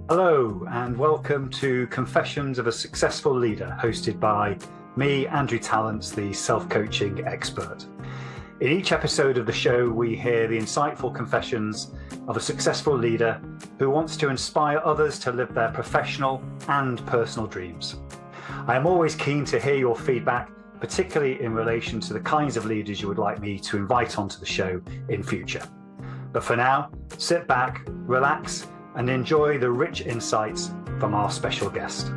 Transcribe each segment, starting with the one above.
Hello, and welcome to Confessions of a Successful Leader, hosted by me, Andrew Tallents, the self-coaching expert. In each episode of the show, we hear the insightful confessions of a successful leader who wants to inspire others to live their professional and personal dreams. I am always keen to hear your feedback, particularly in relation to the kinds of leaders you would like me to invite onto the show in future. But for now, sit back, relax, and enjoy the rich insights from our special guest.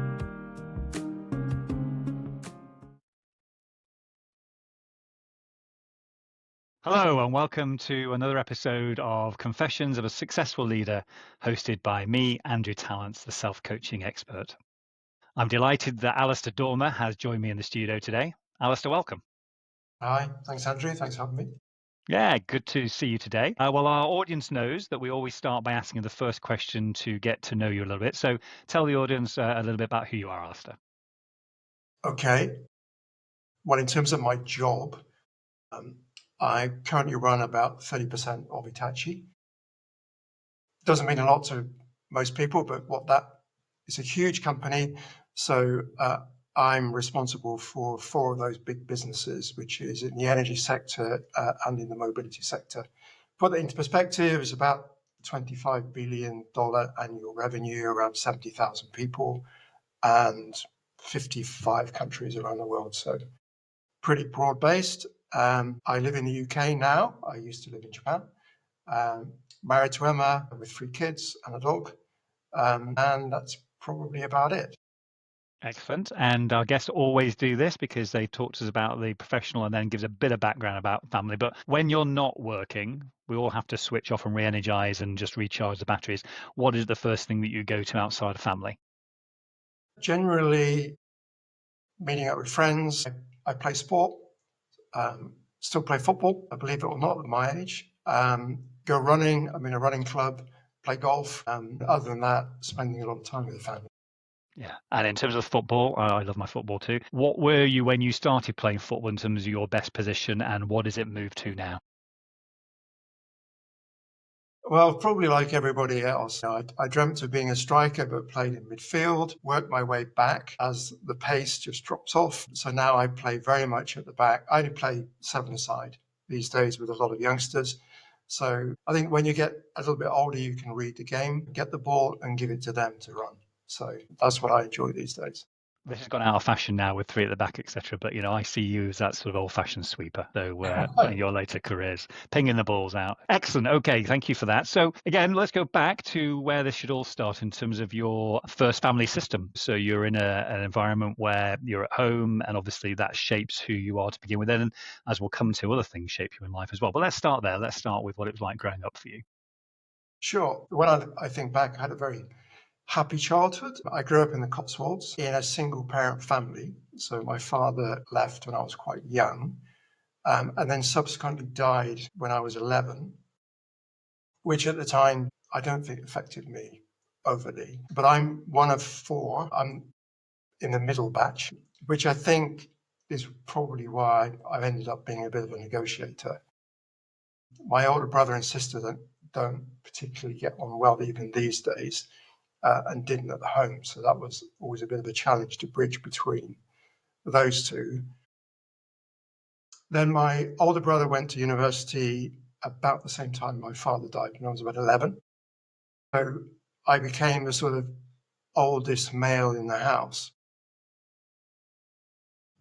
Hello, and welcome to another episode of Confessions of a Successful Leader, hosted by me, Andrew Tallents, the self-coaching expert. I'm delighted that Alistair Dormer has joined me in the studio today. Alistair, welcome. Hi, thanks, Andrew. Thanks for having me. Yeah, good to see you today. Well, our audience knows that we always start by asking the first question to get to know you a little bit. So tell the audience a little bit about who you are, Alistair. Okay. Well, in terms of my job, I currently run about 30% of Hitachi. Doesn't mean a lot to most people, but it's a huge company. So I'm responsible for 4 of those big businesses, which is in the energy sector and in the mobility sector. Put that into perspective, it's about $25 billion annual revenue, around 70,000 people, and 55 countries around the world. So pretty broad-based. I live in the UK now. I used to live in Japan. Married to Emma with 3 kids and a dog. And that's probably about it. Excellent. And our guests always do this because they talk to us about the professional and then gives a bit of background about family. But when you're not working, we all have to switch off and re-energize and just recharge the batteries. What is the first thing that you go to outside of family? Generally, meeting up with friends. I play sport, still play football, I believe it or not, at my age. Go running. I'm in a running club, play golf. Other than that, spending a lot of time with the family. Yeah. And in terms of football, I love my football too. What were you when you started playing football in terms of your best position, and what does it move to now? Well, probably like everybody else. I dreamt of being a striker, but played in midfield, worked my way back as the pace just drops off. So now I play very much at the back. I only play 7-a-side these days with a lot of youngsters. So I think when you get a little bit older, you can read the game, get the ball and give it to them to run. So that's what I enjoy these days. This has gone out of fashion now with 3 at the back, etc. But I see you as that sort of old-fashioned sweeper. So in your later careers, pinging the balls out. Excellent. Okay, thank you for that. So again, let's go back to where this should all start in terms of your first family system. So you're in an environment where you're at home, and obviously that shapes who you are to begin with. And as we'll come to, other things shape you in life as well. But let's start there. Let's start with what it was like growing up for you. Sure. When I think back, I had a very happy childhood. I grew up in the Cotswolds in a single parent family. So my father left when I was quite young, and then subsequently died when I was 11, which at the time I don't think affected me overly. But I'm one of 4. I'm in the middle batch, which I think is probably why I've ended up being a bit of a negotiator. My older brother and sister don't particularly get on well even these days. And didn't at the home. So that was always a bit of a challenge to bridge between those two. Then my older brother went to university about the same time my father died, when I was about 11. So I became the sort of oldest male in the house.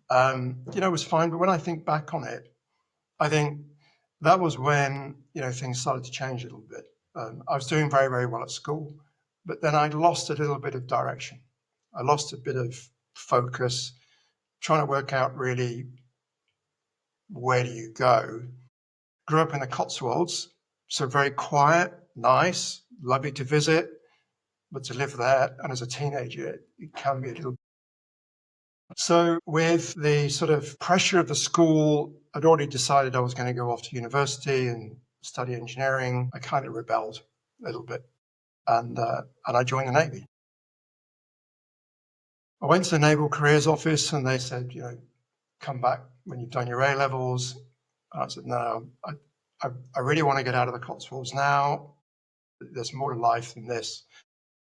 It was fine, but when I think back on it, I think that was when, things started to change a little bit. I was doing very, very well at school, but then I lost a little bit of direction. I lost a bit of focus, trying to work out really where do you go. Grew up in the Cotswolds, so very quiet, nice, lovely to visit, but to live there, and as a teenager, it can be a little. So with the sort of pressure of the school, I'd already decided I was going to go off to university and study engineering. I kind of rebelled a little bit, and I joined the Navy. I went to the Naval Careers Office, and they said, come back when you've done your A-levels. And I said, no, I really want to get out of the Cotswolds now. There's more to life than this.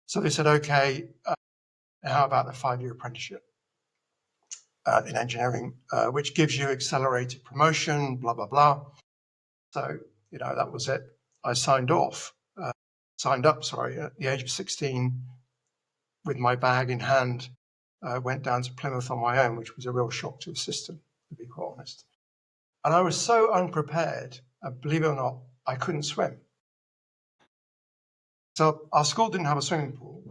So they said, okay, how about a 5-year apprenticeship in engineering, which gives you accelerated promotion, blah, blah, blah. So, that was it. I signed up, at the age of 16 with my bag in hand, went down to Plymouth on my own, which was a real shock to the system, to be quite honest. And I was so unprepared, believe it or not, I couldn't swim. So our school didn't have a swimming pool.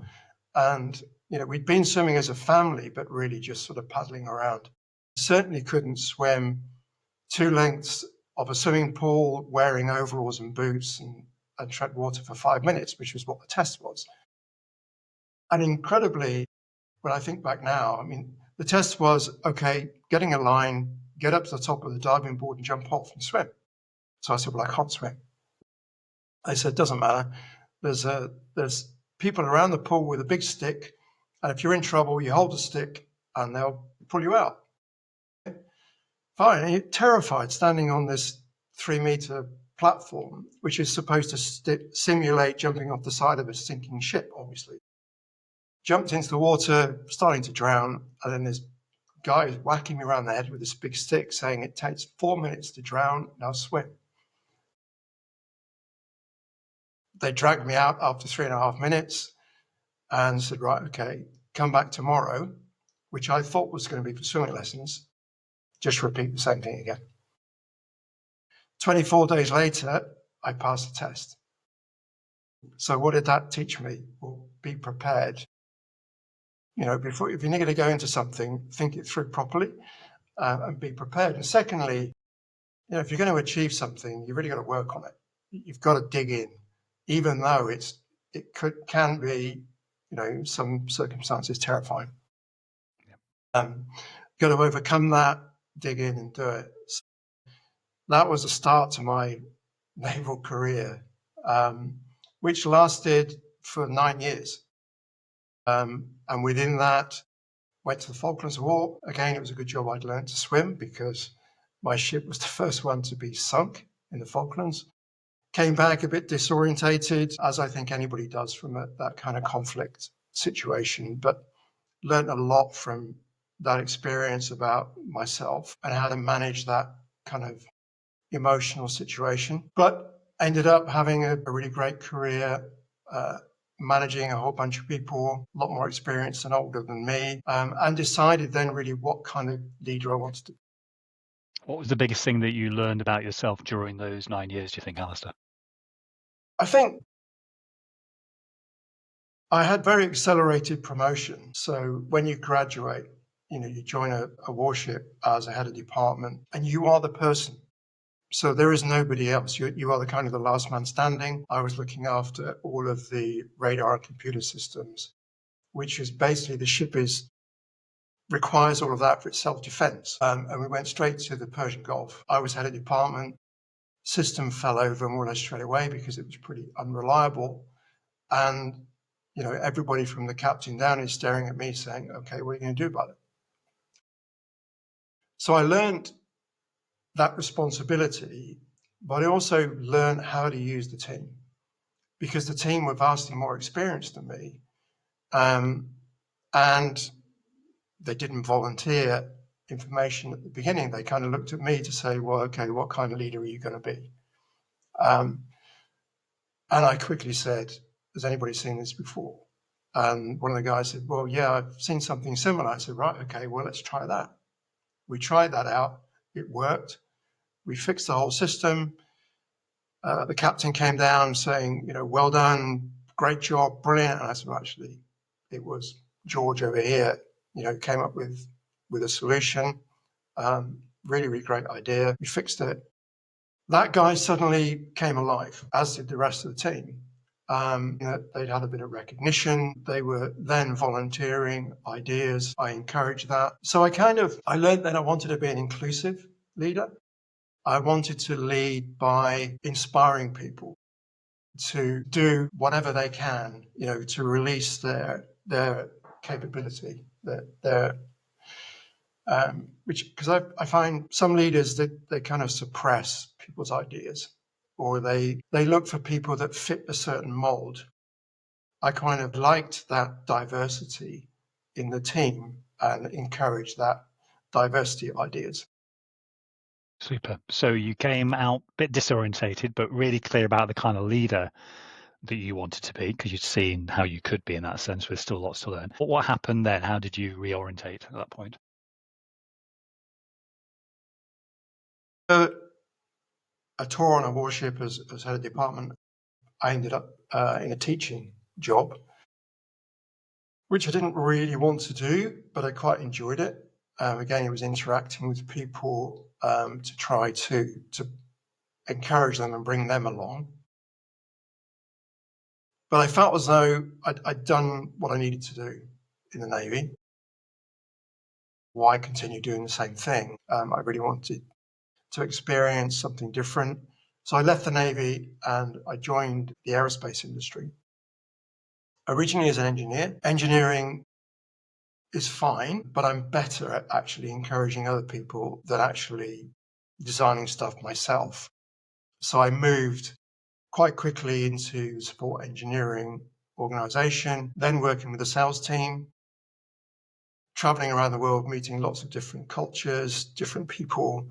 And, we'd been swimming as a family, but really just sort of paddling around. Certainly couldn't swim 2 lengths of a swimming pool wearing overalls and boots and tread water for 5 minutes, which was what the test was. And incredibly, when I think back now, the test was, okay, getting a line, get up to the top of the diving board and jump off and swim. So I said, well, I can't swim. They said, doesn't matter. There's people around the pool with a big stick, and if you're in trouble, you hold the stick and they'll pull you out. Fine. And you're terrified standing on this 3-meter platform, which is supposed to simulate jumping off the side of a sinking ship, obviously. Jumped into the water, starting to drown, and then this guy is whacking me around the head with this big stick saying it takes 4 minutes to drown, now swim. They dragged me out after 3.5 minutes and said, right, okay, come back tomorrow, which I thought was going to be for swimming lessons. Just repeat the same thing again. 24 days later, I passed the test. So what did that teach me? Well, be prepared. If you're going to go into something, think it through properly and be prepared. And secondly, if you're going to achieve something, you've really got to work on it. You've got to dig in, even though it can be, some circumstances terrifying. You've got to overcome that, dig in and do it. So that was the start to my naval career, which lasted for 9 years. And within that, went to the Falklands War. Again, it was a good job I'd learned to swim because my ship was the first one to be sunk in the Falklands. Came back a bit disorientated, as I think anybody does from that kind of conflict situation, but learned a lot from that experience about myself and how to manage that kind of emotional situation. But ended up having a really great career, managing a whole bunch of people, a lot more experienced and older than me, and decided then really what kind of leader I wanted to be. What was the biggest thing that you learned about yourself during those 9 years, do you think, Alistair? I think I had very accelerated promotion. So when you graduate, you join a warship as a head of department and you are the person. So there is nobody else. You are the kind of the last man standing. I was looking after all of the radar and computer systems, which is basically the ship requires all of that for its self-defense. And we went straight to the Persian Gulf. I was head of department. System fell over more or less straight away because it was pretty unreliable. And, everybody from the captain down is staring at me saying, okay, what are you going to do about it? So I learned that responsibility, but I also learned how to use the team because the team were vastly more experienced than me. And they didn't volunteer information at the beginning. They kind of looked at me to say, well, okay, what kind of leader are you going to be? And I quickly said, has anybody seen this before? And one of the guys said, well, yeah, I've seen something similar. I said, right, okay, well, let's try that. We tried that out. It worked. We fixed the whole system. The captain came down saying, well done, great job, brilliant. And I said, well, actually, it was George over here, came up with a solution. Really, really great idea. We fixed it. That guy suddenly came alive, as did the rest of the team. They'd had a bit of recognition. They were then volunteering ideas. I encouraged that. So I learned that I wanted to be an inclusive leader. I wanted to lead by inspiring people to do whatever they can, to release their capability, because I find some leaders that they kind of suppress people's ideas, or they look for people that fit a certain mold. I kind of liked that diversity in the team and encouraged that diversity of ideas. Super. So you came out a bit disorientated, but really clear about the kind of leader that you wanted to be, because you'd seen how you could be in that sense with still lots to learn. What happened then? How did you reorientate at that point? A tour on a warship as head of department, I ended up in a teaching job, which I didn't really want to do, but I quite enjoyed it. Again, it was interacting with people to try to encourage them and bring them along. But I felt as though I'd done what I needed to do in the Navy. Why continue doing the same thing? I really wanted to experience something different. So I left the Navy and I joined the aerospace industry. Originally as an engineer. Engineering is fine, but I'm better at actually encouraging other people than actually designing stuff myself. So I moved quite quickly into support engineering organization, then working with the sales team, traveling around the world, meeting lots of different cultures, different people.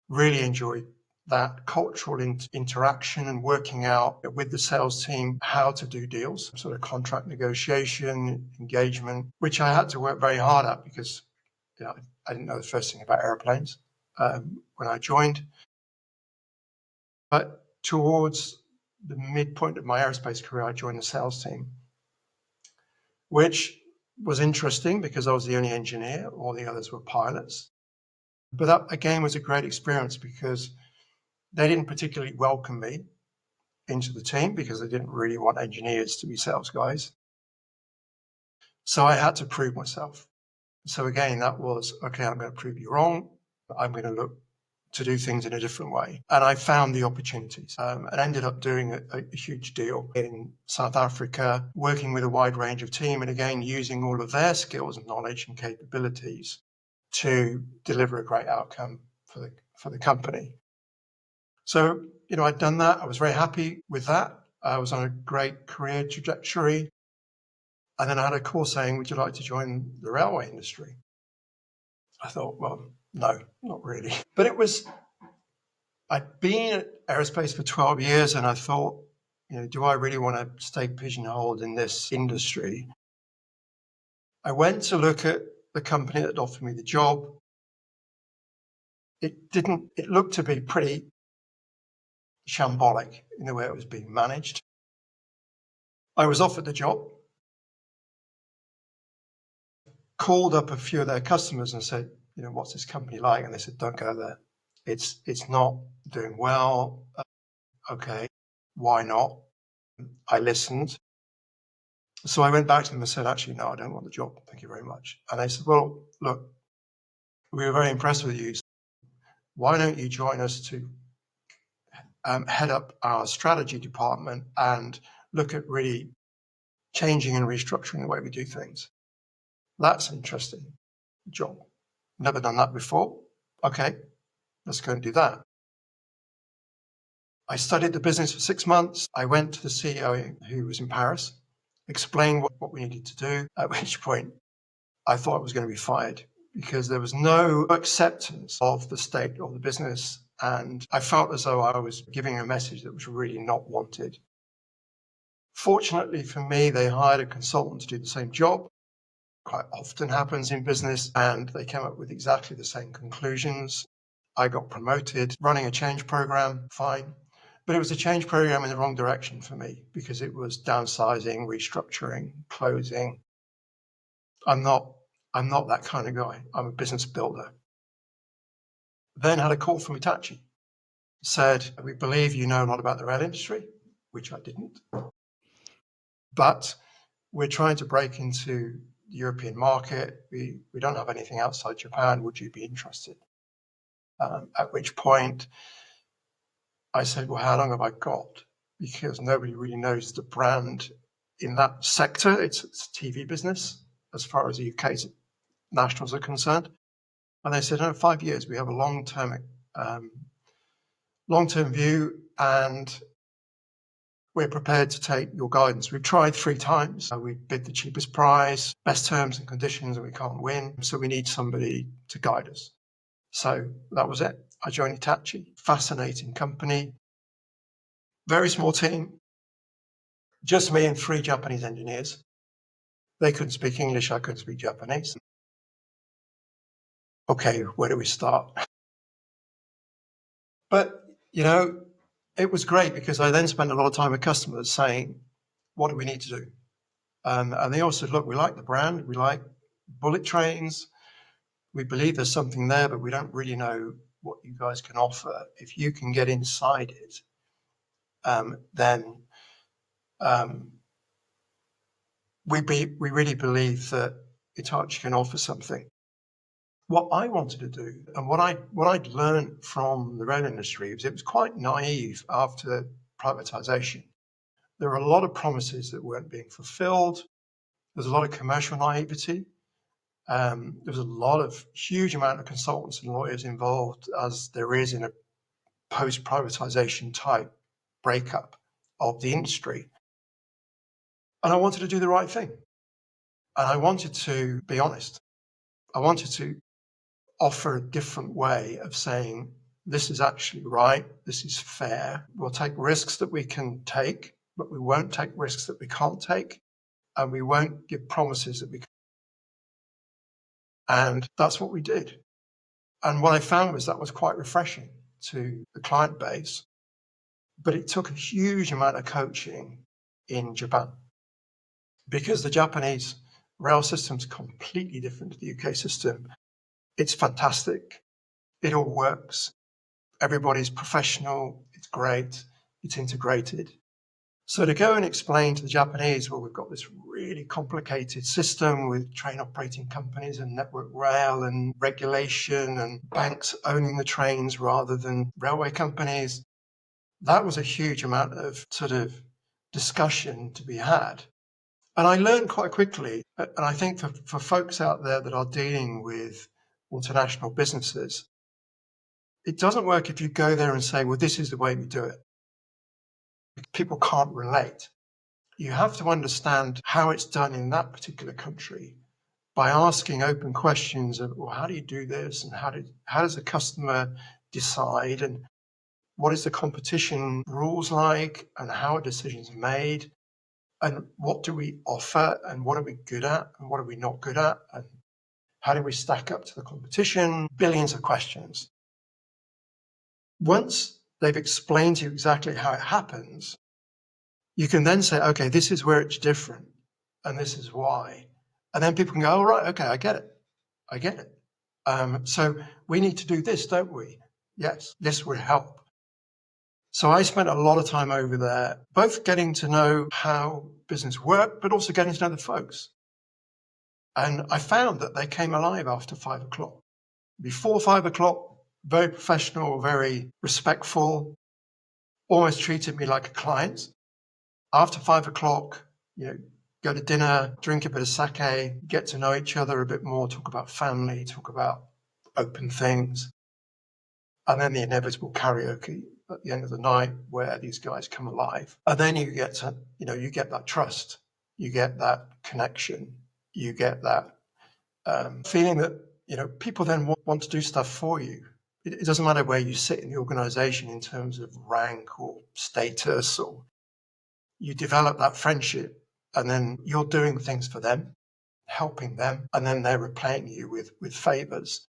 Really enjoyed that cultural interaction and working out with the sales team how to do deals, sort of contract negotiation, engagement, which I had to work very hard at because I didn't know the first thing about airplanes when I joined. But towards the midpoint of my aerospace career, I joined the sales team, which was interesting because I was the only engineer, all the others were pilots. But that again was a great experience because they didn't particularly welcome me into the team because they didn't really want engineers to be sales guys. So I had to prove myself. So again, that was, okay, I'm going to prove you wrong. I'm going to look to do things in a different way. And I found the opportunities and ended up doing a huge deal in South Africa, working with a wide range of team and again, using all of their skills and knowledge and capabilities to deliver a great outcome for the company. So, I'd done that. I was very happy with that. I was on a great career trajectory. And then I had a call saying, would you like to join the railway industry? I thought, well, no, not really. But I'd been at aerospace for 12 years and I thought, do I really want to stay pigeonholed in this industry? I went to look at the company that offered me the job. It looked to be pretty shambolic in the way it was being managed. I was offered the job, called up a few of their customers and said, what's this company like? And they said, don't go there. It's not doing well. Okay, why not? I listened. So I went back to them and said, actually, no, I don't want the job. Thank you very much. And they said, well, look, we were very impressed with you. Why don't you join us to head up our strategy department and look at really changing and restructuring the way we do things? That's an interesting job. Never done that before. Okay, let's go and do that. I studied the business for 6 months. I went to the CEO who was in Paris, explained what we needed to do, at which point I thought I was going to be fired because there was no acceptance of the state of the business. And I felt as though I was giving a message that was really not wanted. Fortunately for me, they hired a consultant to do the same job. Quite often happens in business, and they came up with exactly the same conclusions. I got promoted, running a change program, fine. But it was a change program in the wrong direction for me because it was downsizing, restructuring, closing. I'm not that kind of guy. I'm a business builder. Then had a call from Hitachi. Said, we believe you know a lot about the rail industry, which I didn't. But we're trying to break into the European market. We don't have anything outside Japan. Would you be interested? At which point I said, well, how long have I got? Because nobody really knows the brand in that sector. It's a TV business as far as the UK's nationals are concerned. And they said, 5 years. We have a long-term view, and we're prepared to take your guidance. We've tried 3 times. We bid the cheapest price, best terms and conditions, and we can't win. So we need somebody to guide us. So that was it. I joined Hitachi. Fascinating company. Very small team. Just me and 3 Japanese engineers. They couldn't speak English. I couldn't speak Japanese. Okay, where do we start? But, it was great because I then spent a lot of time with customers saying, what do we need to do? And they all said, look, we like the brand. We like bullet trains. We believe there's something there, but we don't really know what you guys can offer. If you can get inside it, then we really believe that Hitachi can offer something. What I wanted to do, and what I'd learned from the rail industry, was it was quite naive after privatization. There were a lot of promises that weren't being fulfilled. There's a lot of commercial naivety. There was a huge amount of consultants and lawyers involved, as there is in a post-privatization type breakup of the industry. And I wanted to do the right thing. And I wanted to be honest. I wanted to offer a different way of saying, this is actually right, this is fair. We'll take risks that we can take, but we won't take risks that we can't take, and we won't give promises that we can't. And that's what we did. And what I found was that was quite refreshing to the client base, but it took a huge amount of coaching in Japan, because the Japanese rail system is completely different to the UK system. It's fantastic. It all works. Everybody's professional. It's great. It's integrated. So to go and explain to the Japanese, well, we've got this really complicated system with train operating companies and network rail and regulation and banks owning the trains rather than railway companies, that was a huge amount of sort of discussion to be had. And I learned quite quickly, and I think for folks out there that are dealing with international businesses, it doesn't work if you go there and say, well, this is the way we do it. People can't relate. You have to understand how it's done in that particular country by asking open questions of, well, how do you do this? And how does the customer decide? And what is the competition rules like? And how are decisions made? And what do we offer? And what are we good at? And what are we not good at? And how do we stack up to the competition? Billions of questions. Once they've explained to you exactly how it happens, you can then say, okay, this is where it's different, and this is why. And then people can go, oh, right, okay, I get it. So we need to do this, don't we? Yes, this would help. So I spent a lot of time over there, both getting to know how business worked, but also getting to know the folks. And I found that they came alive after 5 o'clock. Before 5 o'clock, very professional, very respectful, almost treated me like a client. After 5 o'clock, go to dinner, drink a bit of sake, get to know each other a bit more, talk about family, talk about open things. And then the inevitable karaoke at the end of the night where these guys come alive. And then you get to, you get that trust, you get that connection, you get that feeling that, people then want to do stuff for you. It doesn't matter where you sit in the organization in terms of rank or status, or you develop that friendship and then you're doing things for them, helping them, and then they're repaying you with favors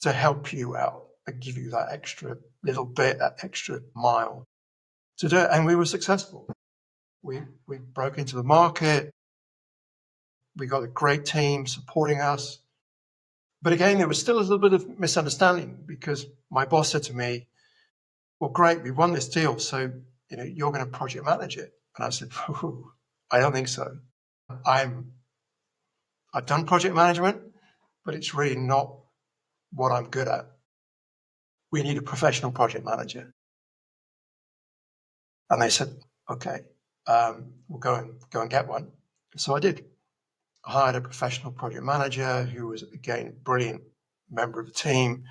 to help you out and give you that extra little bit, that extra mile to do it. And we were successful. We broke into the market. We got a great team supporting us. But again, there was still a little bit of misunderstanding because my boss said to me, well, great, we won this deal, so you're going to project manage it. And I said, I don't think so. I've done project management, but it's really not what I'm good at. We need a professional project manager. And they said, okay, we'll go and get one. So I did. I hired a professional project manager who was, again, a brilliant member of the team.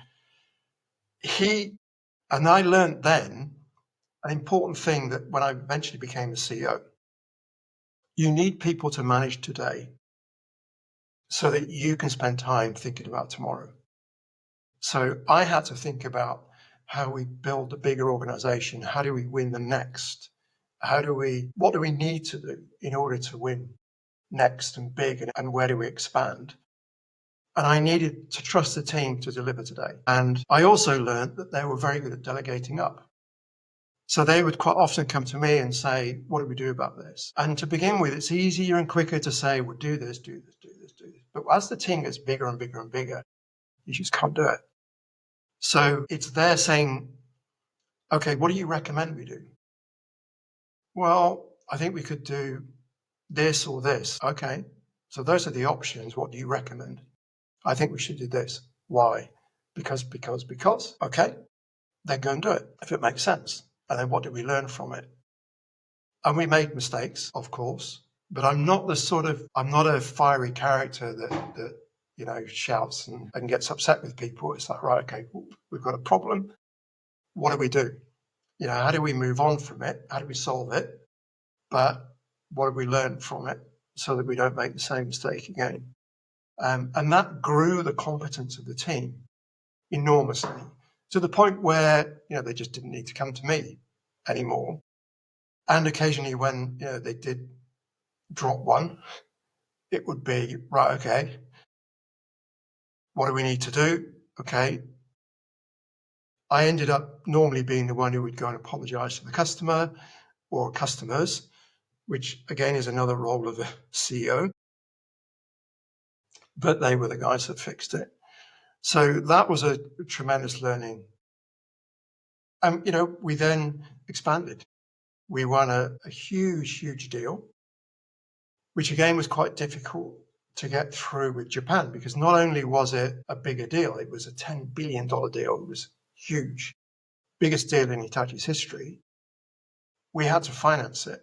And I learned then, an important thing that when I eventually became the CEO, you need people to manage today so that you can spend time thinking about tomorrow. So I had to think about how we build a bigger organization. How do we win the next? What do we need to do in order to win next and big, and where do we expand? And I needed to trust the team to deliver today. And I also learned that they were very good at delegating up. So they would quite often come to me and say, what do we do about this? And to begin with, it's easier and quicker to say, well, do this, do this, do this, do this. But as the team gets bigger and bigger and bigger, you just can't do it. So it's there saying, okay, what do you recommend we do? Well, I think we could do this or this. Okay, so those are the options. What do you recommend? I think we should do this. Why? Because. Okay, then go and do it if it makes sense. And then what did we learn from it? And we made mistakes, of course, but I'm not a fiery character that shouts and gets upset with people. It's like, right, okay, we've got a problem. What do we do? How do we move on from it? How do we solve it? But what have we learned from it so that we don't make the same mistake again? And that grew the competence of the team enormously, to the point where they just didn't need to come to me anymore. And occasionally when they did drop one, it would be, right, okay, what do we need to do? Okay. I ended up normally being the one who would go and apologize to the customer or customers, which again is another role of the CEO. But they were the guys that fixed it. So that was a tremendous learning. We then expanded. We won a huge, huge deal, which again was quite difficult to get through with Japan, because not only was it a bigger deal, it was a $10 billion deal. It was huge, biggest deal in Hitachi's history. We had to finance it.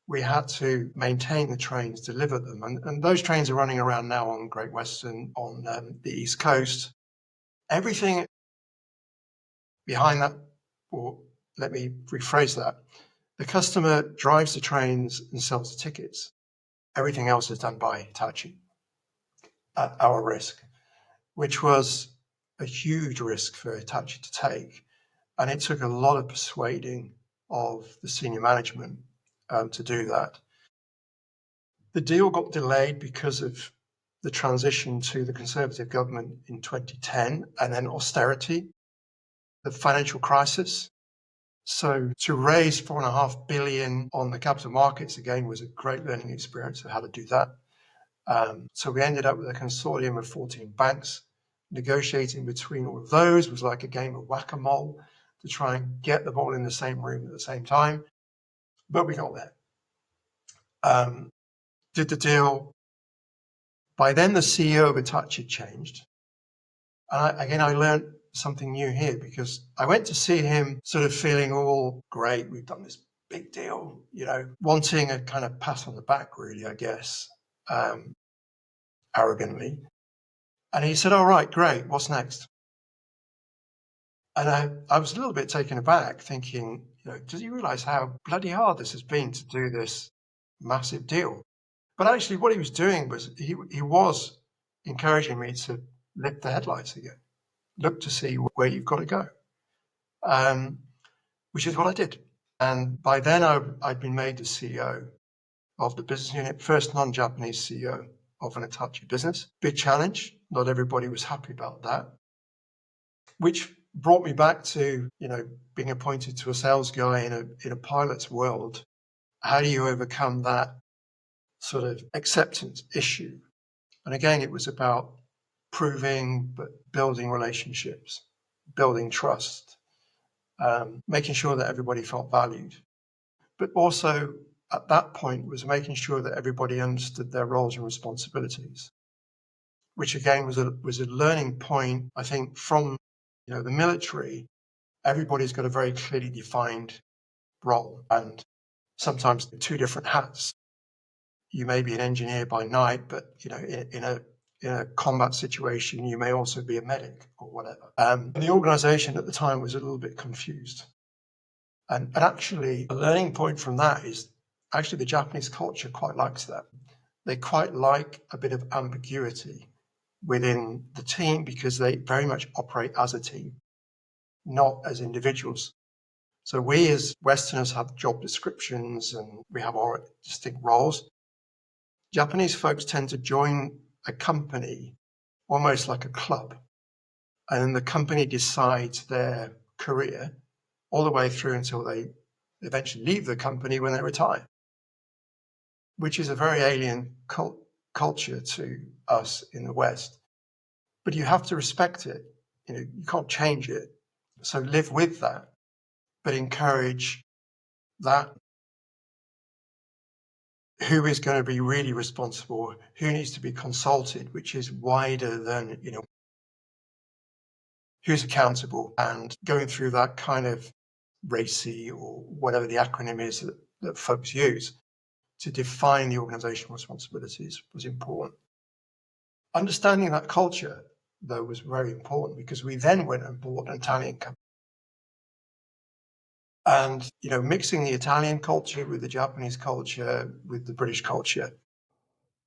We had to maintain the trains, deliver them. And those trains are running around now on Great Western, on the East Coast. Everything behind that, or let me rephrase that, the customer drives the trains and sells the tickets. Everything else is done by Hitachi at our risk, which was a huge risk for Hitachi to take. And it took a lot of persuading of the senior management to do that. The deal got delayed because of the transition to the Conservative government in 2010, and then austerity, the financial crisis. So to raise $4.5 billion on the capital markets again was a great learning experience of how to do that. So we ended up with a consortium of 14 banks. Negotiating between all of those was like a game of whack-a-mole to try and get them all in the same room at the same time. But we got there. Did the deal. By then, the CEO of Hitachi had changed. And I learned something new here, because I went to see him sort of feeling all great. We've done this big deal, wanting a kind of pat on the back, really, I guess, arrogantly. And he said, all right, great. What's next? And I was a little bit taken aback, thinking, does he realize how bloody hard this has been to do this massive deal? But actually what he was doing was he was encouraging me to lift the headlights again, look to see where you've got to go, which is what I did. And by then I'd been made the CEO of the business unit, first non-Japanese CEO of an Hitachi business. Big challenge. Not everybody was happy about that, which brought me back to, being appointed to a sales guy in a pilot's world. How do you overcome that sort of acceptance issue? And again, it was about proving, but building relationships, building trust, making sure that everybody felt valued. But also at that point was making sure that everybody understood their roles and responsibilities, which again was a learning point, I think, from the military. Everybody's got a very clearly defined role, and sometimes two different hats. You may be an engineer by night, but in a combat situation, you may also be a medic or whatever. The organization at the time was a little bit confused. And actually, a learning point from that is actually the Japanese culture quite likes that. They quite like a bit of ambiguity within the team because they very much operate as a team, not as individuals. So we as Westerners have job descriptions and we have our distinct roles. Japanese folks tend to join a company almost like a club, and then the company decides their career all the way through until they eventually leave the company when they retire, which is a very alien culture to us in the West. But you have to respect it. You can't change it. So live with that, but encourage that. Who is going to be really responsible? Who needs to be consulted, which is wider than, who's accountable, and going through that kind of RACI or whatever the acronym is that folks use to define the organizational responsibilities was important. Understanding that culture, though, was very important because we then went and bought an Italian company. And, mixing the Italian culture with the Japanese culture, with the British culture,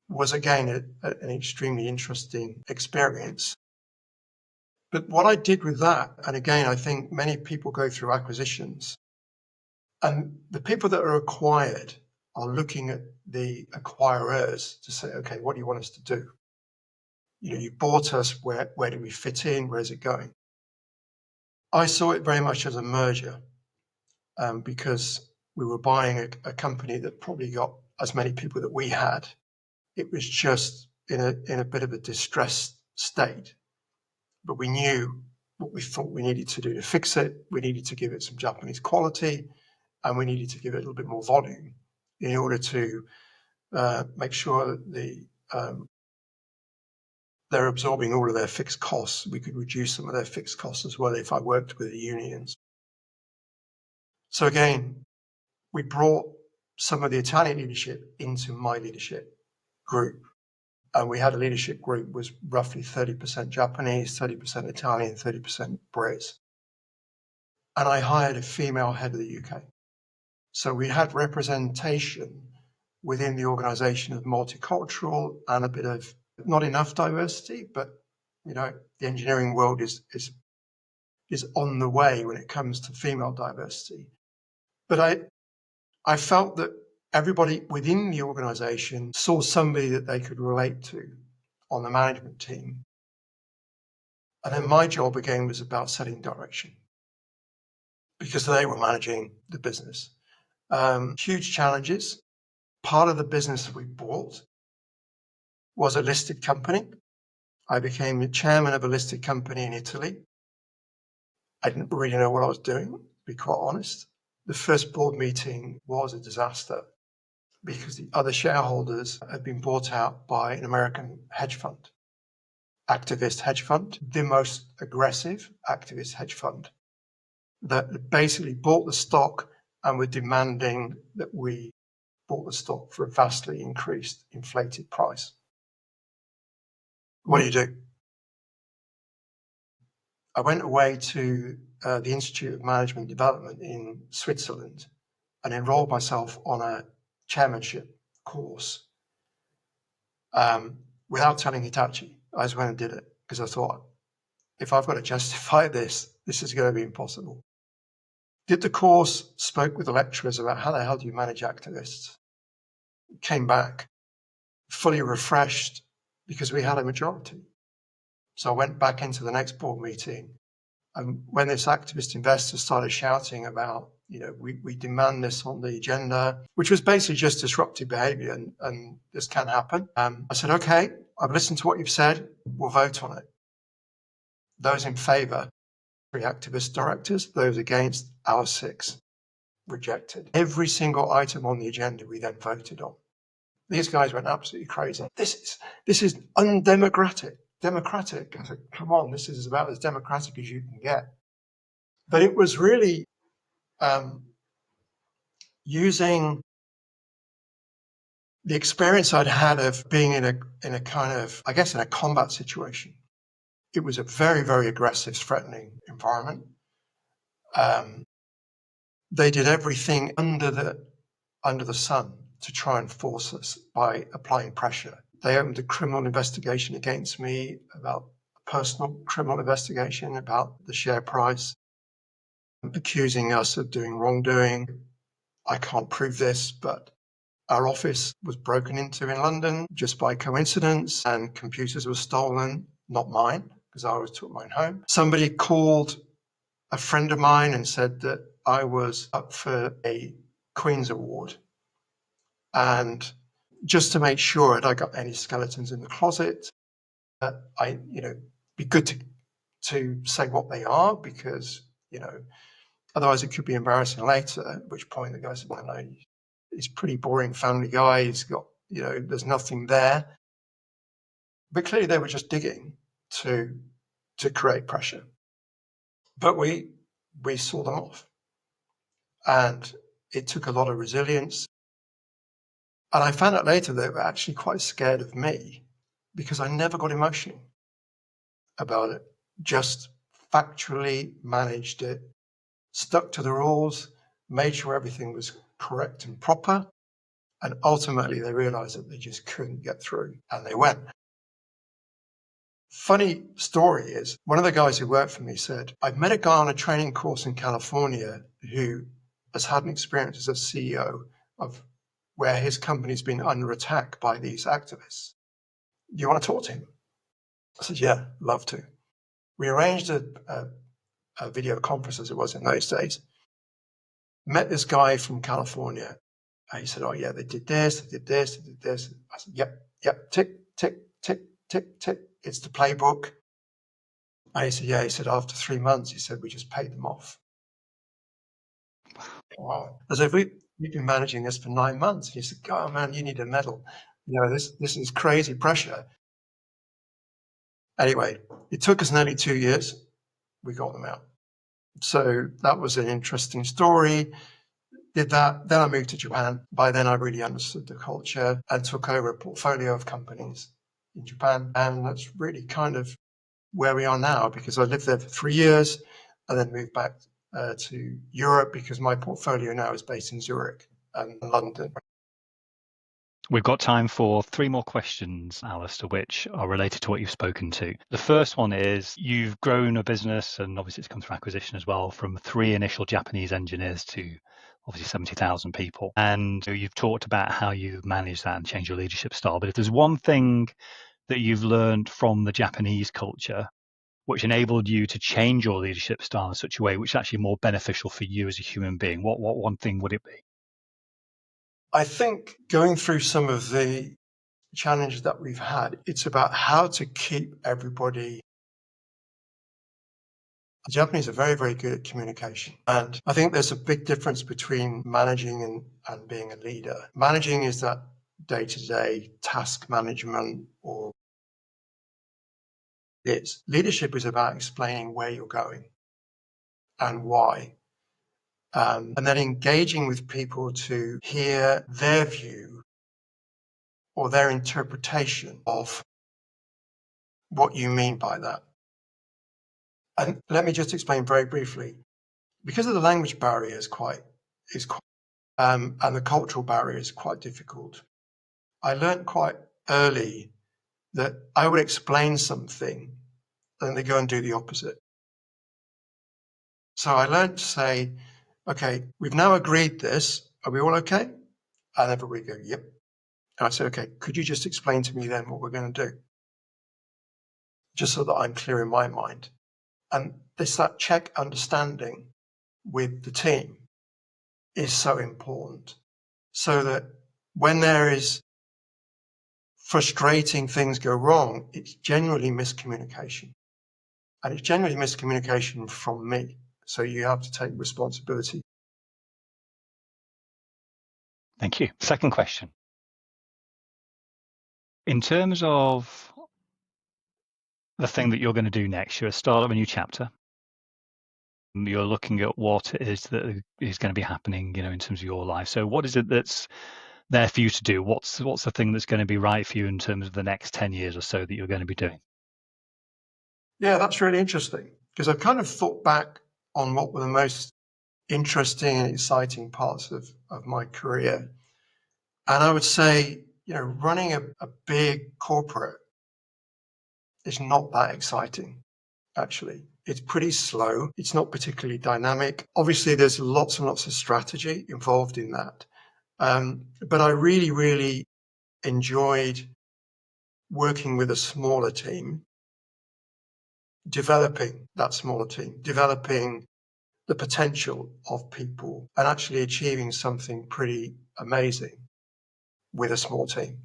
was again an extremely interesting experience. But what I did with that, and again, I think many people go through acquisitions, and the people that are acquired are looking at the acquirers to say, okay, what do you want us to do? You bought us, where do we fit in? Where's it going? I saw it very much as a merger because we were buying a company that probably got as many people that we had. It was just in a bit of a distressed state, but we knew what we thought we needed to do to fix it. We needed to give it some Japanese quality, and we needed to give it a little bit more volume in order to make sure that they're absorbing all of their fixed costs. We could reduce some of their fixed costs as well if I worked with the unions. So again, we brought some of the Italian leadership into my leadership group. And we had a leadership group was roughly 30% Japanese, 30% Italian, 30% Brits. And I hired a female head of the UK. So we had representation within the organization of multicultural and a bit of not enough diversity, but the engineering world is on the way when it comes to female diversity. But I felt that everybody within the organization saw somebody that they could relate to on the management team. And then my job again was about setting direction because they were managing the business. Huge challenges. Part of the business that we bought was a listed company. I became the chairman of a listed company in Italy. I didn't really know what I was doing, to be quite honest. The first board meeting was a disaster because the other shareholders had been bought out by an American hedge fund, activist hedge fund, the most aggressive activist hedge fund that basically bought the stock and were demanding that we bought the stock for a vastly increased, inflated price. What do you do? I went away to the Institute of Management Development in Switzerland and enrolled myself on a chairmanship course without telling Hitachi. I just went and did it because I thought, if I've got to justify this, this is going to be impossible. Did the course, spoke with the lecturers about how the hell do you manage activists. Came back fully refreshed because we had a majority. So I went back into the next board meeting. And when this activist investor started shouting about, we demand this on the agenda, which was basically just disruptive behavior and this can happen. I said, okay, I've listened to what you've said. We'll vote on it. Those in favor, 3 activist directors. Those against, our 6 rejected. Every single item on the agenda we then voted on. These guys went absolutely crazy. This is undemocratic. Democratic. I said, come on, this is about as democratic as you can get. But it was really using the experience I'd had of being in a kind of, I guess, in a combat situation. It was a very, very aggressive, threatening environment. they did everything under the sun to try and force us by applying pressure. They opened a criminal investigation against me, about a personal criminal investigation about the share price, accusing us of doing wrongdoing. I can't prove this, but our office was broken into in London just by coincidence, and computers were stolen, not mine, because I took mine home. Somebody called a friend of mine and said that I was up for a Queen's Award. And just to make sure that I got any skeletons in the closet, be good to say what they are, because, otherwise it could be embarrassing later, at which point the guy said, well, no, he's a pretty boring family guy. He's got, there's nothing there. But clearly they were just digging to create pressure. But we saw them off. And it took a lot of resilience. And I found out later they were actually quite scared of me, because I never got emotional about it. Just factually managed it, stuck to the rules, made sure everything was correct and proper. And ultimately they realized that they just couldn't get through, and they went. Funny story is, one of the guys who worked for me said, I've met a guy on a training course in California who has had an experience as a CEO of where his company's been under attack by these activists. Do you want to talk to him? I said, yeah, love to. We arranged a video conference, as it was in those days. Met this guy from California. And he said, oh yeah, they did this, they did this, they did this. I said, yep, tick, tick, tick, tick, tick. It's the playbook. And he said, yeah. He said, after 3 months, he said, we just paid them off. Wow. As if we've been managing this for 9 months. He said, oh man, you need a medal. This is crazy pressure. Anyway, it took us nearly 2 years. We got them out. So that was an interesting story. Did that. Then I moved to Japan. By then I really understood the culture and took over a portfolio of companies in Japan. And that's really kind of where we are now, because I lived there for 3 years and then moved back to Europe, because my portfolio now is based in Zurich and London. We've got time for 3 more questions, Alistair, which are related to what you've spoken to. The first one is, you've grown a business, and obviously it's come through acquisition as well, from 3 initial Japanese engineers to obviously 70,000 people. And you've talked about how you manage that and change your leadership style. But if there's one thing that you've learned from the Japanese culture which enabled you to change your leadership style in such a way which is actually more beneficial for you as a human being, what one thing would it be? I think going through some of the challenges that we've had, it's about how to keep everybody. The Japanese are very, very good at communication. And I think there's a big difference between managing and being a leader. Managing is that day-to-day task management, or it's leadership is about explaining where you're going and why. And then engaging with people to hear their view or their interpretation of what you mean by that. And let me just explain very briefly. Because of the language barrier and the cultural barrier is quite difficult, I learned quite early that I would explain something and they go and do the opposite. So I learned to say, okay, we've now agreed this. Are we all okay? And everybody go, yep. And I said, okay, could you just explain to me then what we're going to do? Just so that I'm clear in my mind. And that check understanding with the team is so important, so that when there is frustrating things go wrong, it's generally miscommunication. And it's generally miscommunication from me. So you have to take responsibility. Thank you. Second question. In terms of the thing that you're going to do next, you're at the start of a new chapter. You're looking at what it is that is going to be happening, in terms of your life. So what is it that's there for you to do? What's the thing that's going to be right for you in terms of the next 10 years or so that you're going to be doing? Yeah, that's really interesting, because I've kind of thought back on what were the most interesting and exciting parts of my career. And I would say, running a big corporate is not that exciting, actually. It's pretty slow. It's not particularly dynamic. Obviously, there's lots and lots of strategy involved in that. But I really, really enjoyed working with a smaller team, developing that smaller team, developing the potential of people, and actually achieving something pretty amazing with a small team.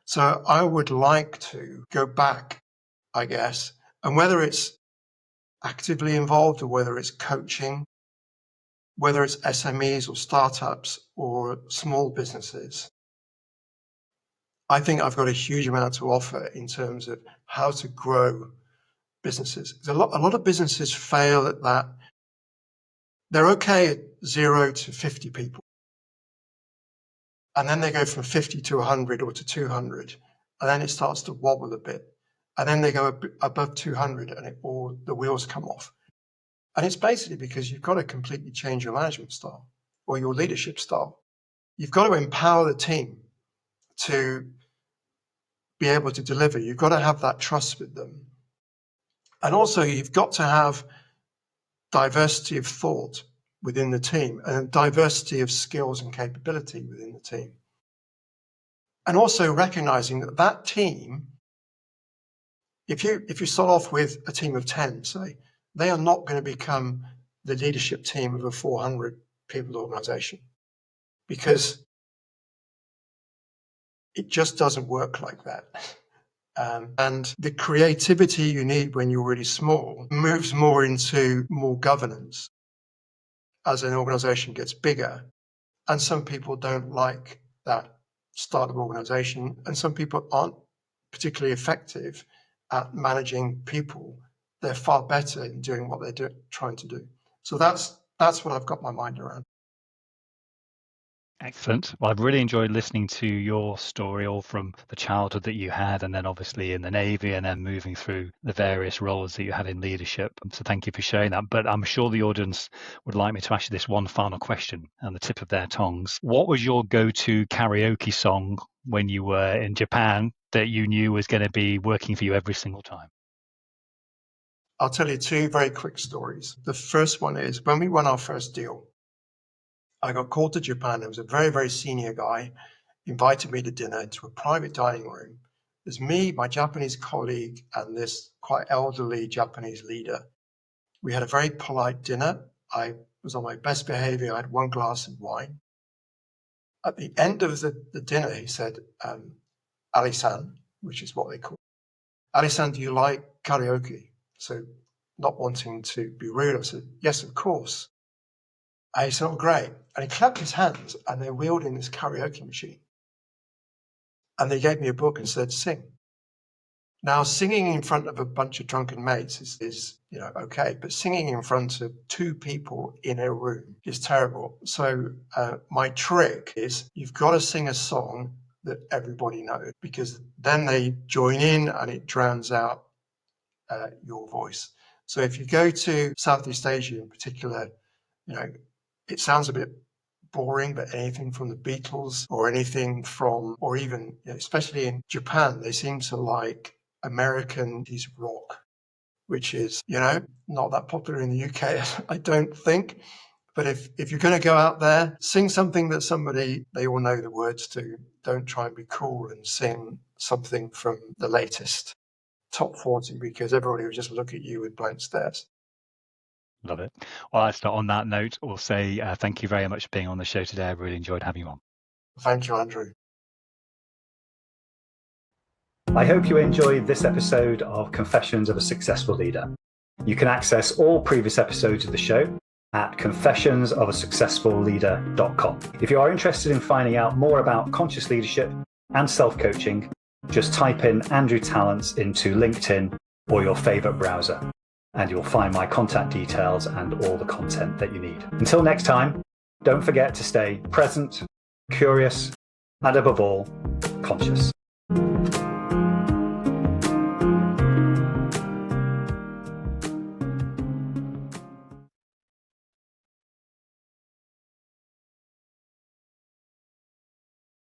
So I would like to go back, I guess, and whether it's actively involved or whether it's coaching, whether it's SMEs or startups or small businesses, I think I've got a huge amount to offer in terms of how to grow businesses. A lot of businesses fail at that. They're okay at 0 to 50 people. And then they go from 50 to 100 or to 200. And then it starts to wobble a bit. And then they go above 200 and the wheels come off. And it's basically because you've got to completely change your management style or your leadership style. You've got to empower the team to be able to deliver. You've got to have that trust with them. And also you've got to have diversity of thought within the team and diversity of skills and capability within the team. And also recognizing that team, if you start off with a team of 10, say, they are not going to become the leadership team of a 400 people organization, because it just doesn't work like that. And the creativity you need when you're really small moves more into more governance as an organization gets bigger. And some people don't like that style of organization, and some people aren't particularly effective at managing people. They're far better in doing what they're trying to do. So that's what I've got my mind around. Excellent. Well, I've really enjoyed listening to your story, all from the childhood that you had, and then obviously in the Navy, and then moving through the various roles that you had in leadership. So thank you for sharing that. But I'm sure the audience would like me to ask you this one final question on the tip of their tongues. What was your go-to karaoke song when you were in Japan that you knew was going to be working for you every single time? I'll tell you two very quick stories. The first one is when we won our first deal, I got called to Japan. There was a very, very senior guy, invited me to dinner into a private dining room. There's me, my Japanese colleague, and this quite elderly Japanese leader. We had a very polite dinner. I was on my best behavior. I had one glass of wine. At the end of the dinner, he said, Ali-san, which is what they call it. Ali-san, do you like karaoke? So not wanting to be rude, I said, yes, of course. And he said, oh, great. And he clapped his hands and they wheeled in this karaoke machine. And they gave me a book and said, sing. Now, singing in front of a bunch of drunken mates is okay, but singing in front of two people in a room is terrible. So my trick is you've got to sing a song that everybody knows, because then they join in and it drowns out your voice. So if you go to Southeast Asia in particular, it sounds a bit boring, but anything from the Beatles or anything from, or even, especially in Japan, they seem to like American rock, which is, not that popular in the UK, I don't think. But if you're going to go out there, sing something that they all know the words to. Don't try and be cool and sing something from the latest top 40, because everybody will just look at you with blank stares. Love it. Well, Alistair, on that note, we'll say thank you very much for being on the show today. I really enjoyed having you on. Thank you, Andrew. I hope you enjoyed this episode of Confessions of a Successful Leader. You can access all previous episodes of the show at confessionsofaSuccessfulLeader.com. If you are interested in finding out more about conscious leadership and self-coaching, just type in Andrew Tallents into LinkedIn or your favorite browser, and you'll find my contact details and all the content that you need. Until next time, don't forget to stay present, curious, and above all, conscious.